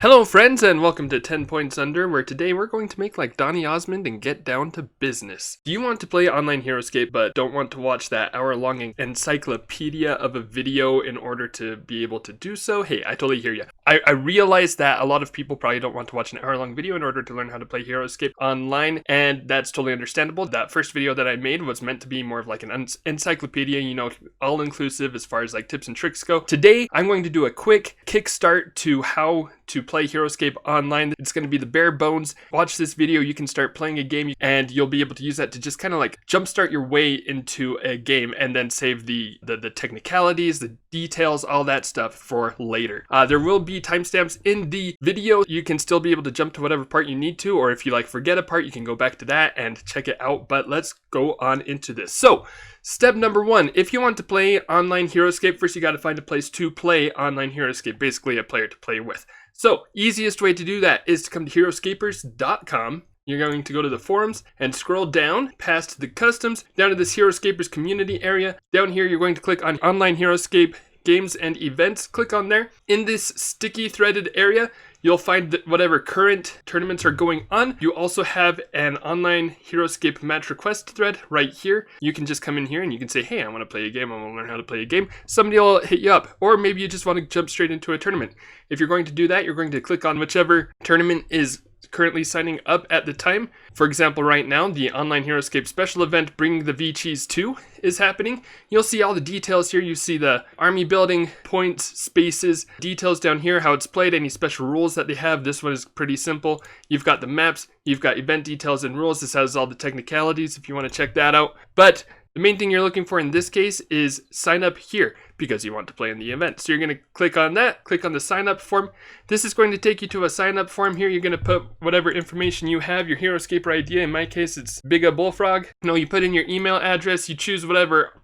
Hello friends and welcome to 10 Points Under, where today we're going to make like Donny Osmond and get down to business. Do you want to play online Heroscape but don't want to watch that hour-long encyclopedia of a video in order to be able to do so? Hey, I totally hear you. I realize that a lot of people probably don't want to watch an hour-long video in order to learn how to play Heroscape online, and that's totally understandable. That first video that I made was meant to be more of like an encyclopedia, you know, all-inclusive as far as like tips and tricks go. Today, I'm going to do a quick kickstart to how to play Heroscape online. It's going to be the bare bones. Watch this video, you can start playing a game and you'll be able to use that to just kind of like jumpstart your way into a game and then save the technicalities, the details, all that stuff for later. There will be timestamps in the video. You can still be able to jump to whatever part you need to, or if you like forget a part, you can go back to that and check it out. But let's go on into this. So step number one, if you want to play online Heroscape, first you got to find a place to play online Heroscape, basically a player to play with. So easiest way to do that is to come to heroscapers.com. You're going to go to the forums and scroll down past the customs, down to this Heroscapers community area. Down here, you're going to click on online Heroscape games and events. Click on there. In this sticky threaded area, you'll find that whatever current tournaments are going on. You also have an online Heroscape match request thread right here. You can just come in here and you can say, hey, I want to play a game. I want to learn how to play a game. Somebody will hit you up. Or maybe you just want to jump straight into a tournament. If you're going to do that, you're going to click on whichever tournament is currently signing up at the time. For example, right now, the online Heroscape special event Bring the V-Cheese 2 is happening. You'll see all the details here. You see the army building, points, spaces, details down here, how it's played, any special rules that they have. This one is pretty simple. You've got the maps, you've got event details and rules. This has all the technicalities if you want to check that out. But the main thing you're looking for in this case is sign up here because you want to play in the event. So you're going to click on that, click on the sign up form. This is going to take you to a sign up form here. You're going to put whatever information you have, your Heroscaper ID. In my case, it's Bigga Bullfrog. No, you put in your email address. You choose whatever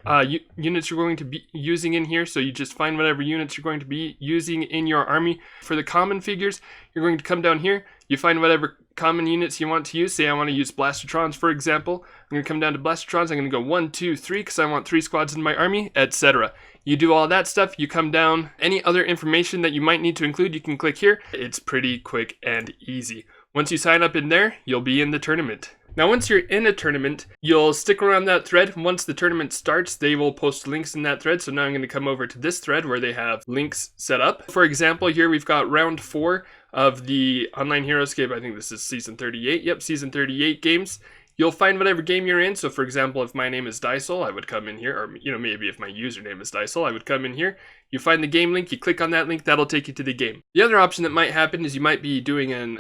units you're going to be using in here. So you just find whatever units you're going to be using in your army. For the common figures, you're going to come down here. You find whatever common units you want to use. Say I want to use Blastertrons, for example. I'm going to come down to Blastertrons. I'm going to go 1, 2, 3 because I want 3 squads in my army, etc. You do all that stuff. You come down. Any other information that you might need to include, you can click here. It's pretty quick and easy. Once you sign up in there, you'll be in the tournament. Now, once you're in a tournament, you'll stick around that thread. Once the tournament starts, they will post links in that thread. So now I'm going to come over to this thread where they have links set up. For example, here we've got round 4 of the online Heroscape. I think this is season 38. Yep, season 38 games. You'll find whatever game you're in. So for example, if my name is Dysel, I would come in here, or you know, maybe if my username is Dysel, I would come in here. You find the game link, you click on that link, that'll take you to the game. The other option that might happen is you might be doing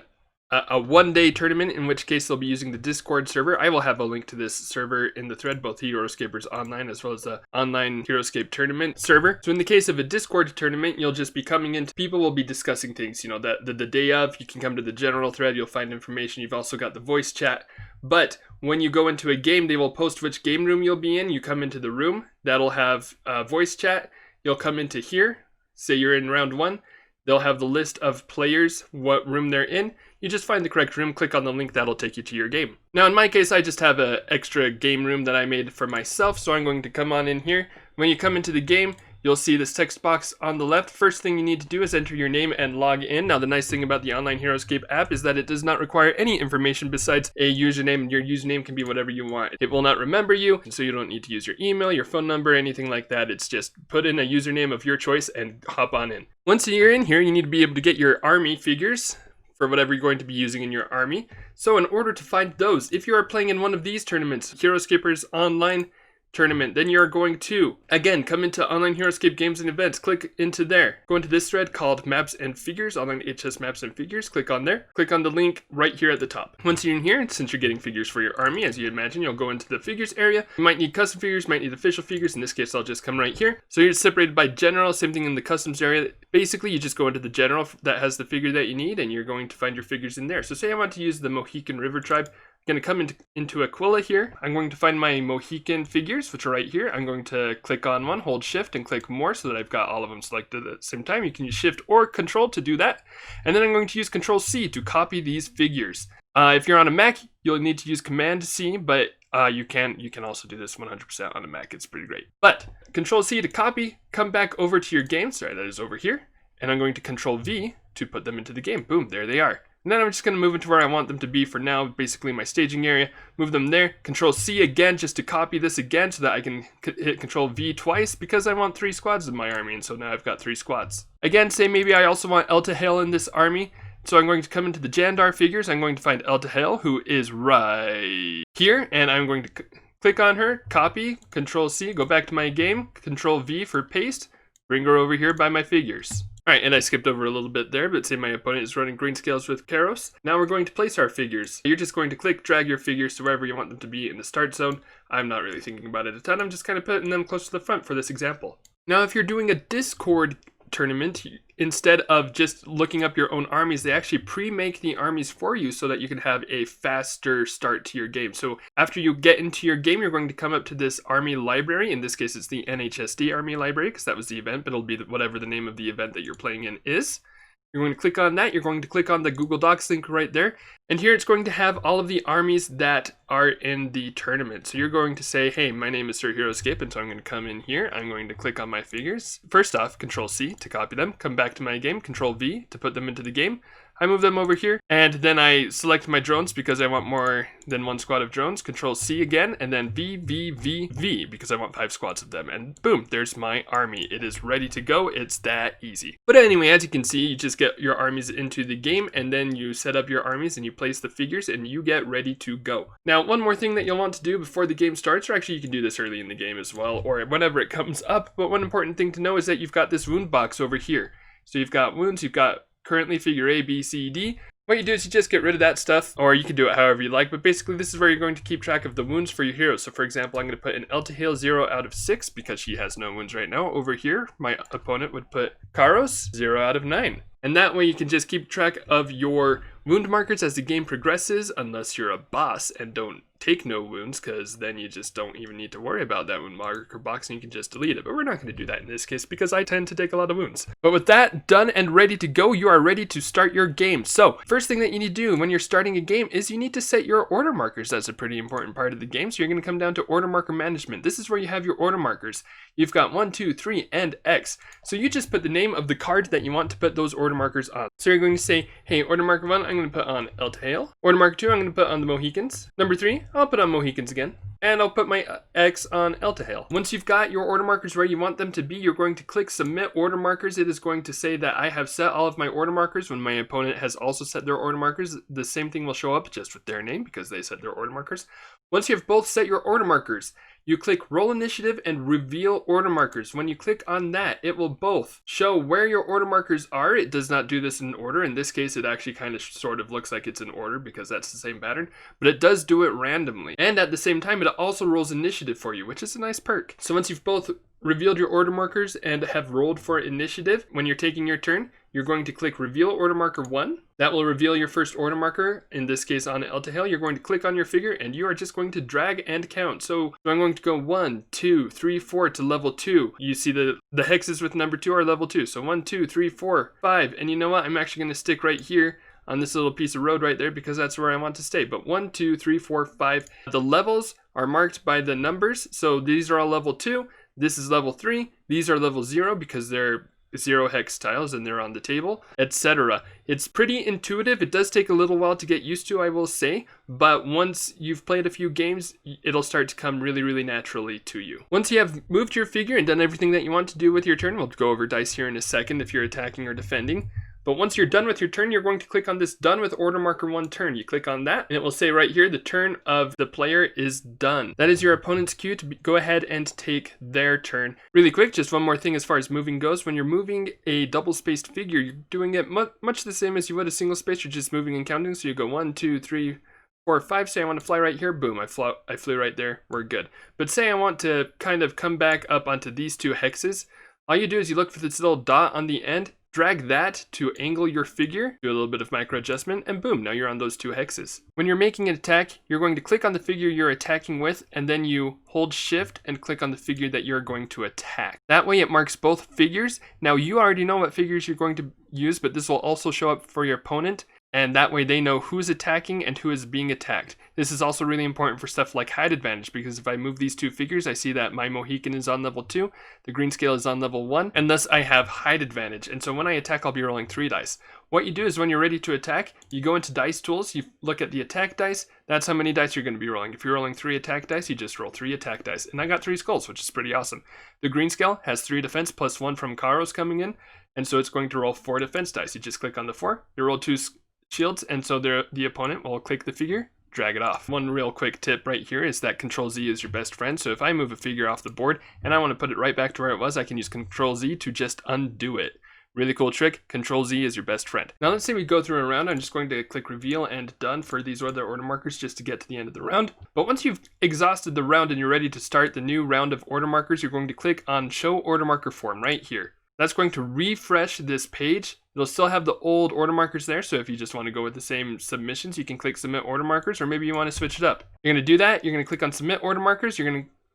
a one-day tournament, in which case they'll be using the Discord server. I will have a link to this server in the thread, both Heroscapers Online as well as the online Heroscape tournament server. So in the case of a Discord tournament, you'll just be coming in. People will be discussing things, you know, the day of. You can come to the general thread, you'll find information. You've also got the voice chat. But when you go into a game, they will post which game room you'll be in. You come into the room, that'll have voice chat. You'll come into here, say you're in round 1. They'll have the list of players, what room they're in. You just find the correct room, click on the link, that'll take you to your game. Now in my case, I just have an extra game room that I made for myself, so I'm going to come on in here. When you come into the game, you'll see this text box on the left. First thing you need to do is enter your name and log in. Now the nice thing about the online Heroscape app is that it does not require any information besides a username. Your username can be whatever you want. It will not remember you, so you don't need to use your email, your phone number, anything like that. It's just put in a username of your choice and hop on in. Once you're in here, you need to be able to get your army figures for whatever you're going to be using in your army. So in order to find those, if you are playing in one of these tournaments, Heroscapers Online tournament, then you're going to, again, come into online Heroscape games and events, click into there, go into this thread called Maps and Figures, online HS Maps and Figures, click on there, click on the link right here at the top. Once you're in here, since you're getting figures for your army, as you imagine, you'll go into the figures area. You might need custom figures, might need official figures. In this case, I'll just come right here. So you're separated by general, same thing in the customs area. Basically, you just go into the general that has the figure that you need, and you're going to find your figures in there. So say I want to use the Mohican River tribe. I'm going to come into Aquila here. I'm going to find my Mohican figures, which are right here. I'm going to click on one, hold shift and click more so that I've got all of them selected at the same time. You can use shift or control to do that. And then I'm going to use Ctrl+C to copy these figures. If you're on a Mac, you'll need to use Command-C, but you can also do this 100% on a Mac. It's pretty great. But Ctrl+C to copy, come back over to your game. Sorry, that is over here. and I'm going to Ctrl+V to put them into the game. Boom, there they are. And then I'm just going to move into where I want them to be for now, basically my staging area. Move them there. Ctrl+C again just to copy this again so that I can hit Ctrl+V twice because I want 3 squads in my army, and so now I've got 3 squads. Again, say maybe I also want Eltahale in this army. So I'm going to come into the Jandar figures. I'm going to find Eltahale, who is right here, and I'm going to click on her, copy, Ctrl+C, go back to my game, Ctrl+V for paste, bring her over here by my figures. Alright, and I skipped over a little bit there, but say my opponent is running green scales with Karos. Now we're going to place our figures. You're just going to click, drag your figures to wherever you want them to be in the start zone. I'm not really thinking about it a ton, I'm just kind of putting them close to the front for this example. Now if you're doing a Discord tournament, instead of just looking up your own armies, they actually pre-make the armies for you so that you can have a faster start to your game. So after you get into your game, you're going to come up to this army library. In this case, it's the NHSD army library because that was the event, but it'll be whatever the name of the event that you're playing in is. You're going to click on that. You're going to click on the Google Docs link right there. And here it's going to have all of the armies that are in the tournament. So you're going to say, hey, my name is Sir Heroscape, and so I'm going to come in here. I'm going to click on my figures. First off, Ctrl+C to copy them. Come back to my game, Ctrl+V to put them into the game. I move them over here, and then I select my drones because I want more than 1 squad of drones. Ctrl+C again, and then V because I want 5 squads of them. And boom, there's my army. It is ready to go. It's that easy. But anyway, as you can see, you just get your armies into the game, and then you set up your armies, and you place the figures, and you get ready to go. Now, one more thing that you'll want to do before the game starts, or actually you can do this early in the game as well, or whenever it comes up, but one important thing to know is that you've got this wound box over here. So you've got wounds, you've got currently figure A, B, C, D. What you do is you just get rid of that stuff, or you can do it however you like, but basically this is where you're going to keep track of the wounds for your heroes. So for example, I'm going to put an Eltahale 0 out of 6 because she has no wounds right now. Over here, my opponent would put Karos 0 out of 9. And that way you can just keep track of your wound markers as the game progresses, unless you're a boss and don't take no wounds, because then you just don't even need to worry about that wound marker box and you can just delete it. But we're not going to do that in this case because I tend to take a lot of wounds. But with that done and ready to go, you are ready to start your game. So first thing that you need to do when you're starting a game is you need to set your order markers. That's a pretty important part of the game. So you're going to come down to order marker management. This is where you have your order markers. You've got 1, 2, 3, and X. So you just put the name of the card that you want to put those order markers on. So you're going to say, hey, order marker 1, I'm going to put on Eltahale. Order marker 2, I'm going to put on the Mohicans. Number 3, I'll put on Mohicans again. And I'll put my X on Eltahale. Once you've got your order markers where you want them to be, you're going to click Submit Order Markers. It is going to say that I have set all of my order markers. When my opponent has also set their order markers, the same thing will show up just with their name because they set their order markers. Once you have both set your order markers, you click Roll Initiative and Reveal Order Markers. When you click on that, it will both show where your order markers are. It does not do this in order. In this case, it actually kind of sort of looks like it's in order because that's the same pattern, but it does do it randomly. And at the same time, it also rolls initiative for you, which is a nice perk. So once you've both revealed your order markers and have rolled for initiative, when you're taking your turn, you're going to click Reveal Order Marker 1. That will reveal your first order marker, in this case on Eltahale. You're going to click on your figure and you are just going to drag and count. So I'm going to go 1, 2, 3, 4 to level 2. You see the hexes with number 2 are level 2. So 1, 2, 3, 4, 5. And you know what? I'm actually going to stick right here on this little piece of road right there because that's where I want to stay. But 1, 2, 3, 4, 5. The levels are marked by the numbers. So these are all level 2. This is level 3. These are level 0 because they're 0 hex tiles and they're on the table, etc. It's pretty intuitive. It does take a little while to get used to, I will say, but once you've played a few games, it'll start to come really, really naturally to you. Once you have moved your figure and done everything that you want to do with your turn, we'll go over dice here in a second if you're attacking or defending. But once you're done with your turn, you're going to click on this Done with Order Marker 1 turn. You click on that, and it will say right here, the turn of the player is done. That is your opponent's cue to go ahead and take their turn. Really quick, just one more thing as far as moving goes. When you're moving a double-spaced figure, you're doing it much the same as you would a single space. You're just moving and counting. So you go 1, 2, 3, 4, 5. Say I want to fly right here. Boom, I flew right there. We're good. But say I want to kind of come back up onto these 2 hexes. All you do is you look for this little dot on the end, drag that to angle your figure, do a little bit of micro adjustment, and boom, now you're on those 2 hexes. When you're making an attack, you're going to click on the figure you're attacking with, and then you hold shift and click on the figure that you're going to attack. That way it marks both figures. Now you already know what figures you're going to use, but this will also show up for your opponent. and that way they know who's attacking and who is being attacked. This is also really important for stuff like height advantage, because if I move these two figures, I see that my Mohican is on level 2, the green scale is on level 1, and thus I have height advantage. And so when I attack, I'll be rolling 3 dice. What you do is when you're ready to attack, you go into dice tools, you look at the attack dice, that's how many dice you're going to be rolling. If you're rolling 3 attack dice, you just roll 3 attack dice. And I got 3 skulls, which is pretty awesome. The green scale has 3 defense plus 1 from Karos coming in, and so it's going to roll 4 defense dice. You just click on the 4, you roll 2 shields, and so the opponent will click the figure, drag it off. One real quick tip right here is that Ctrl+Z is your best friend. So if I move a figure off the board and I want to put it right back to where it was, I can use Ctrl+Z to just undo it. Really cool trick. Ctrl+Z is your best friend. Now let's say we go through a round. I'm just going to click reveal and done for these other order markers just to get to the end of the round. But once you've exhausted the round and you're ready to start the new round of order markers, you're going to click on show order marker form right here. That's going to refresh this page. It'll still have the old order markers there, so if you just want to go with the same submissions, you can click submit order markers, or maybe you want to switch it up. You're going to do that, you're going to click on submit order markers,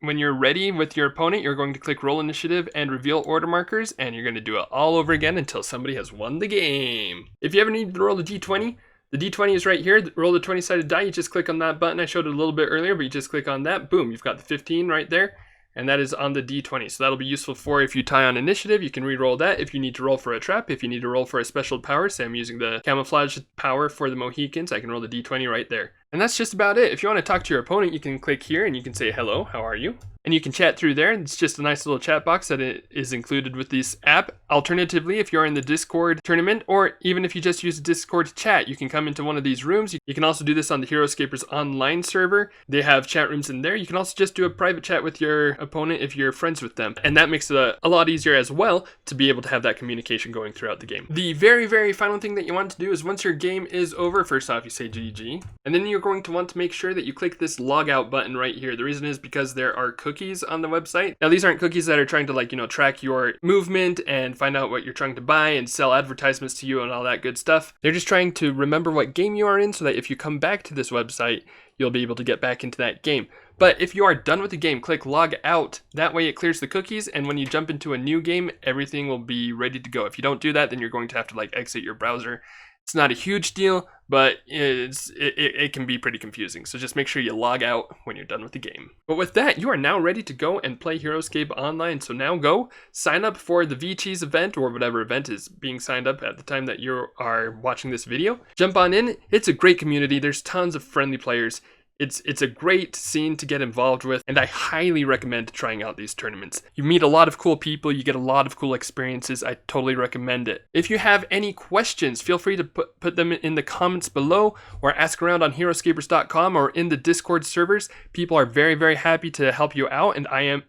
when you're ready with your opponent, you're going to click roll initiative and reveal order markers, and you're going to do it all over again until somebody has won the game. If you ever need to roll a d20, the d20 is right here. Roll the 20-sided die, you just click on that button. I showed it a little bit earlier, but you just click on that, boom, you've got the 15 right there. And that is on the d20, so that'll be useful for if you tie on initiative, you can re-roll that. If you need to roll for a trap, if you need to roll for a special power, say I'm using the camouflage power for the Mohicans, I can roll the d20 right there. And that's just about it. If you want to talk to your opponent, you can click here and you can say, hello, how are you? And you can chat through there. It's just a nice little chat box that is included with this app. Alternatively, if you're in the Discord tournament, or even if you just use Discord to chat, you can come into one of these rooms. You can also do this on the Heroscapers online server. They have chat rooms in there. You can also just do a private chat with your opponent if you're friends with them. And that makes it a lot easier as well to be able to have that communication going throughout the game. The very, very final thing that you want to do is once your game is over, first off, you say GG. And then you're going to want to make sure that you click this log out button right here. The reason is because there are cookies on the website. Now, these aren't cookies that are trying to track your movement and find out what you're trying to buy and sell advertisements to you and all that good stuff. They're just trying to remember what game you are in so that if you come back to this website, you'll be able to get back into that game. But if you are done with the game, click log out. That way it clears the cookies, and when you jump into a new game, everything will be ready to go. If you don't do that, then you're going to have to exit your browser. It's not a huge deal, but it can be pretty confusing. So just make sure you log out when you're done with the game. But with that, you are now ready to go and play Heroscape online. So now go sign up for the VCheese event, or whatever event is being signed up at the time that you are watching this video. Jump on in. It's a great community. There's tons of friendly players. It's a great scene to get involved with, and I highly recommend trying out these tournaments. You meet a lot of cool people, you get a lot of cool experiences. I totally recommend it. If you have any questions, feel free to put them in the comments below, or ask around on heroscapers.com or in the Discord servers. People are very, very happy to help you out, and I am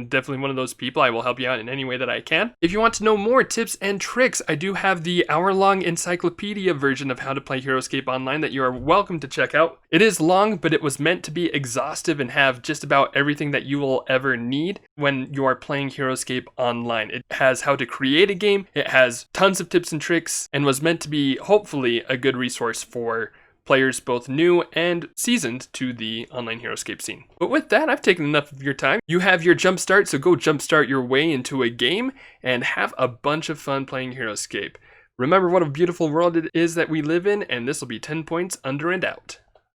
definitely one of those people. I will help you out in any way that I can. If you want to know more tips and tricks, I do have the hour-long encyclopedia version of how to play Heroscape online that you are welcome to check out. It is long, but it was meant to be exhaustive and have just about everything that you will ever need when you are playing Heroscape online. It has how to create a game, it has tons of tips and tricks, and was meant to be, hopefully, a good resource for players both new and seasoned to the online Heroscape scene. But with that, I've taken enough of your time. You have your jumpstart, so go jumpstart your way into a game and have a bunch of fun playing Heroscape. Remember what a beautiful world it is that we live in, and this will be 10 points under and out.